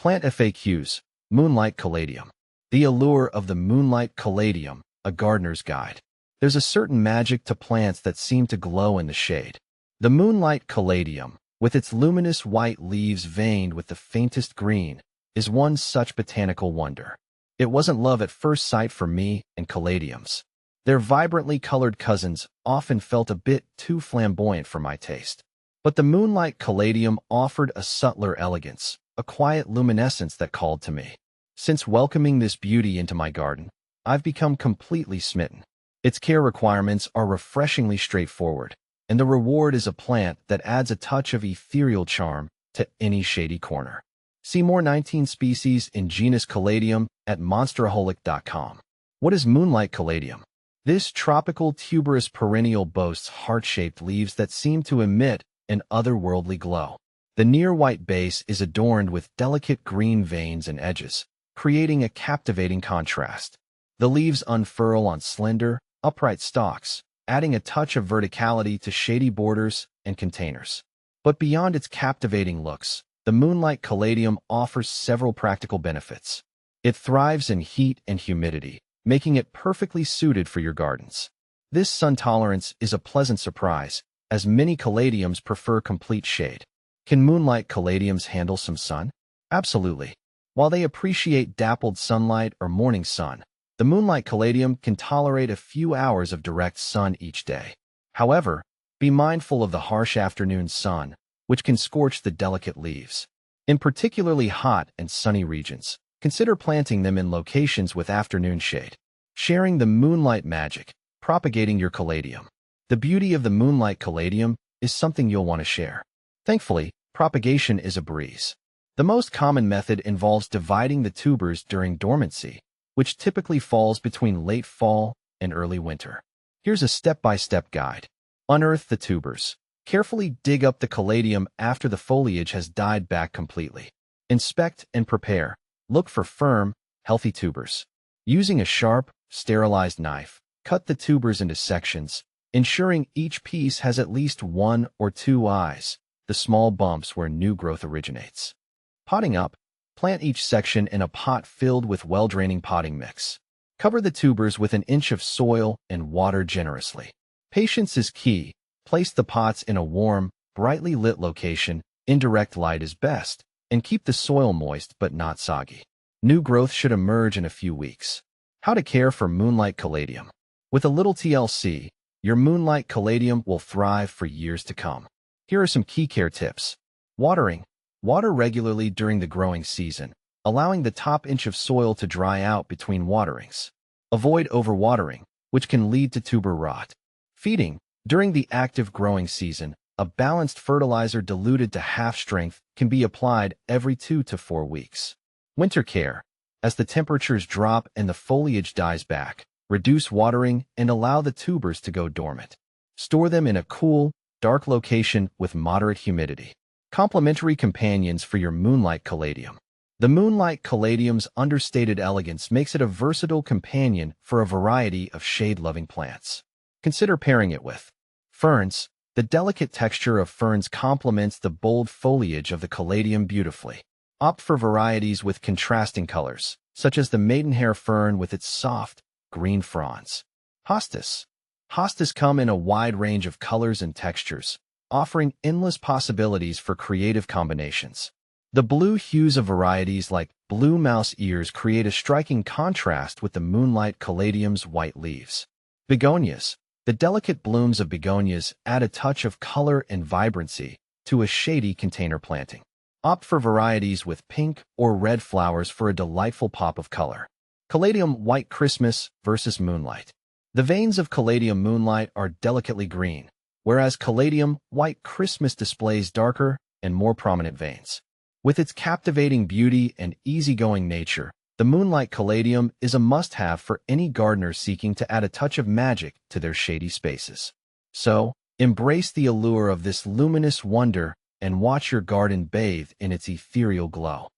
Plant FAQs, Moonlight Caladium. The allure of the Moonlight Caladium, a gardener's guide. There's a certain magic to plants that seem to glow in the shade. The Moonlight Caladium, with its luminous white leaves veined with the faintest green, is one such botanical wonder. It wasn't love at first sight for me and caladiums. Their vibrantly colored cousins often felt a bit too flamboyant for my taste. But the Moonlight Caladium offered a subtler elegance, a quiet luminescence that called to me. Since welcoming this beauty into my garden, I've become completely smitten. Its care requirements are refreshingly straightforward, and the reward is a plant that adds a touch of ethereal charm to any shady corner. See more 19 species in genus Caladium at monsteraholic.com. What is Moonlight Caladium? This tropical tuberous perennial boasts heart-shaped leaves that seem to emit an otherworldly glow. The near-white base is adorned with delicate green veins and edges, creating a captivating contrast. The leaves unfurl on slender, upright stalks, adding a touch of verticality to shady borders and containers. But beyond its captivating looks, the Moonlight Caladium offers several practical benefits. It thrives in heat and humidity, making it perfectly suited for your gardens. This sun tolerance is a pleasant surprise, as many caladiums prefer complete shade. Can Moonlight Caladiums handle some sun? Absolutely. While they appreciate dappled sunlight or morning sun, the Moonlight Caladium can tolerate a few hours of direct sun each day. However, be mindful of the harsh afternoon sun, which can scorch the delicate leaves. In particularly hot and sunny regions, consider planting them in locations with afternoon shade. Sharing the moonlight magic, propagating your caladium. The beauty of the Moonlight Caladium is something you'll want to share. Thankfully, propagation is a breeze. The most common method involves dividing the tubers during dormancy, which typically falls between late fall and early winter. Here's a step-by-step guide. Unearth the tubers. Carefully dig up the caladium after the foliage has died back completely. Inspect and prepare. Look for firm, healthy tubers. Using a sharp, sterilized knife, cut the tubers into sections, ensuring each piece has at least 1 or 2 eyes, the small bumps where new growth originates. Potting up. Plant each section in a pot filled with well-draining potting mix. Cover the tubers with 1 inch of soil and water generously. Patience is key. Place the pots in a warm, brightly lit location. Indirect light is best, and keep the soil moist but not soggy. New growth should emerge in a few weeks. How to care for Moonlight Caladium. With a little TLC, your Moonlight Caladium will thrive for years to come. Here are some key care tips. Watering. Water regularly during the growing season, allowing the top inch of soil to dry out between waterings. Avoid overwatering, which can lead to tuber rot. Feeding. During the active growing season, a balanced fertilizer diluted to half strength can be applied every 2 to 4 weeks. Winter care. As the temperatures drop and the foliage dies back, reduce watering and allow the tubers to go dormant. Store them in a cool, dark location with moderate humidity. Complementary companions for your Moonlight Caladium. The Moonlight Caladium's understated elegance makes it a versatile companion for a variety of shade-loving plants. Consider pairing it with ferns. The delicate texture of ferns complements the bold foliage of the caladium beautifully. Opt for varieties with contrasting colors, such as the maidenhair fern with its soft, green fronds. Hostas. Hostas come in a wide range of colors and textures, offering endless possibilities for creative combinations. The blue hues of varieties like blue mouse ears create a striking contrast with the Moonlight Caladium's white leaves. Begonias. The delicate blooms of begonias add a touch of color and vibrancy to a shady container planting. Opt for varieties with pink or red flowers for a delightful pop of color. Caladium White Christmas versus Moonlight. The veins of Caladium Moonlight are delicately green, whereas Caladium White Christmas displays darker and more prominent veins. With its captivating beauty and easygoing nature, the Moonlight Caladium is a must-have for any gardener seeking to add a touch of magic to their shady spaces. So, embrace the allure of this luminous wonder and watch your garden bathe in its ethereal glow.